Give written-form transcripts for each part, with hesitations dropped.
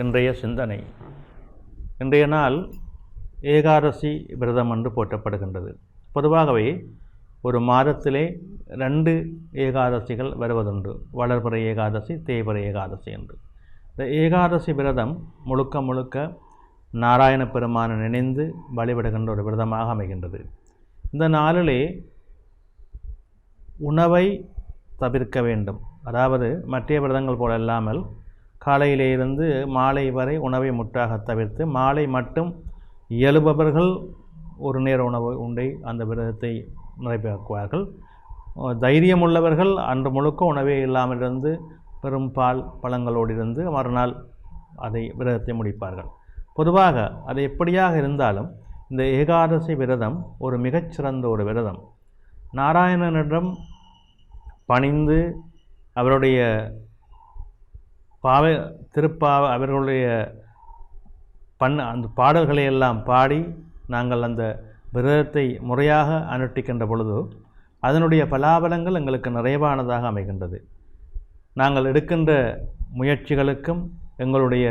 இன்றைய சிந்தனை. இன்றைய நாள் ஏகாதசி விரதம் என்று போற்றப்படுகின்றது. பொதுவாகவே ஒரு மாதத்திலே 2 ஏகாதசிகள் வருவதுண்டு. வளர்பிறை ஏகாதசி, தேய்பிறை ஏகாதசி என்று. இந்த ஏகாதசி விரதம் முழுக்க நாராயண பெருமானை நினைந்து வழிபடுகின்ற ஒரு விரதமாக அமைகின்றது. இந்த நாளிலே உணவை தவிர்க்க வேண்டும். அதாவது மற்ற விரதங்கள் போல இல்லாமல் காலையிலே இருந்து மாலை வரை உணவை முற்றாக தவிர்த்து மாலை மட்டும் இயலுபவர்கள் ஒரு நேர உணவு உண்டை அந்த விரதத்தை நிறைவேற்றுவார்கள். தைரியம் உள்ளவர்கள் அன்று முழுக்க உணவே இல்லாமல் இருந்து பெரும் பால் பழங்களோடு இருந்து மறுநாள் அதை விரதத்தை முடிப்பார்கள். பொதுவாக அது எப்படியாக இருந்தாலும் இந்த ஏகாதசி விரதம் ஒரு மிகச்சிறந்த ஒரு விரதம். நாராயணனிடம் பணிந்து அவருடைய அவர்களுடைய அந்த பாடல்களை எல்லாம் பாடி நாங்கள் அந்த விரதத்தை முறையாக அனுஷ்டிக்கின்ற பொழுது அதனுடைய பலாபலங்கள் எங்களுக்கு நிறைவானதாக அமைகின்றது. நாங்கள் எடுக்கின்ற முயற்சிகளுக்கும் எங்களுடைய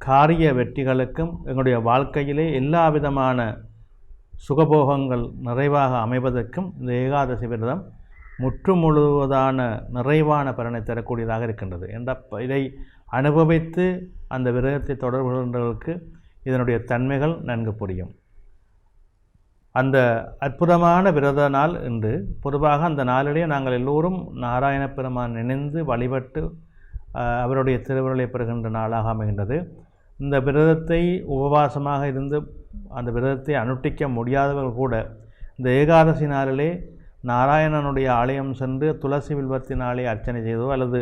காரிய வெற்றிகளுக்கும் எங்களுடைய வாழ்க்கையிலே எல்லா விதமான சுகபோகங்கள் நிறைவாக அமைவதற்கும் இந்த ஏகாதசி விரதம் முற்றுமுழுவதான நிறைவான பலனை தரக்கூடியதாக இருக்கின்றது. இதை அனுபவித்து அந்த விரதத்தை தொடர்புகளுக்கு இதனுடைய தன்மைகள் நன்கு புரியும். அந்த அற்புதமான விரத நாள் என்று பொதுவாக அந்த நாளிலே நாங்கள் எல்லோரும் நாராயண பெருமான் நினைந்து வழிபட்டு அவருடைய திருவருளை பெறுகின்ற நாளாக அமைகின்றது. இந்த விரதத்தை உபவாசமாக இருந்து அந்த விரதத்தை அனுஷ்டிக்க முடியாதவர்கள் கூட இந்த ஏகாதசி நாளிலே நாராயணனுடைய ஆலயம் சென்று துளசி வில்வத்தினாலே அர்ச்சனை செய்தோ அல்லது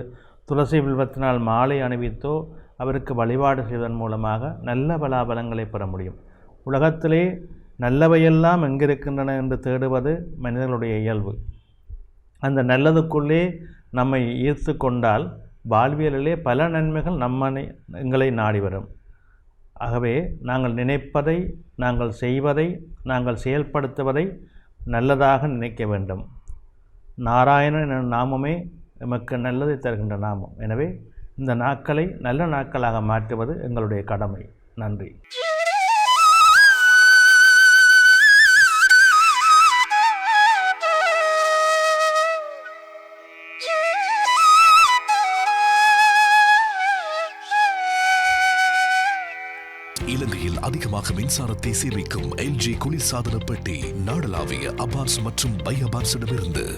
துளசி வில்வத்தினால் மாலை அணிவித்தோ அவருக்கு வழிபாடு செய்வதன் மூலமாக நல்ல பலாபலங்களை பெற முடியும். உலகத்திலே நல்லவையெல்லாம் எங்கிருக்கின்றன என்று தேடுவது மனிதர்களுடைய இயல்பு. அந்த நல்லதுக்குள்ளே நம்மை ஈர்த்து கொண்டால் வாழ்வியலிலே பல நன்மைகள் எங்களை நாடி வரும். ஆகவே நாங்கள் நினைப்பதை, நாங்கள் செய்வதை, நாங்கள் செயல்படுத்துவதை நல்லதாக நினைக்க வேண்டும். நாராயணன் என்ற நாமமே எமக்கு நல்லதை தருகின்ற நாமம். எனவே இந்த நாட்களை நல்ல நாட்களாக மாற்றுவது எங்களுடைய கடமை. நன்றி. இலங்கையில் அதிகமாக மின்சாரத்தை சேமிக்கும் LG குளிர்சாதன பெட்டி நாடளாவிய அபார்ஸ் மற்றும் பை அபார்ஸிடமிருந்து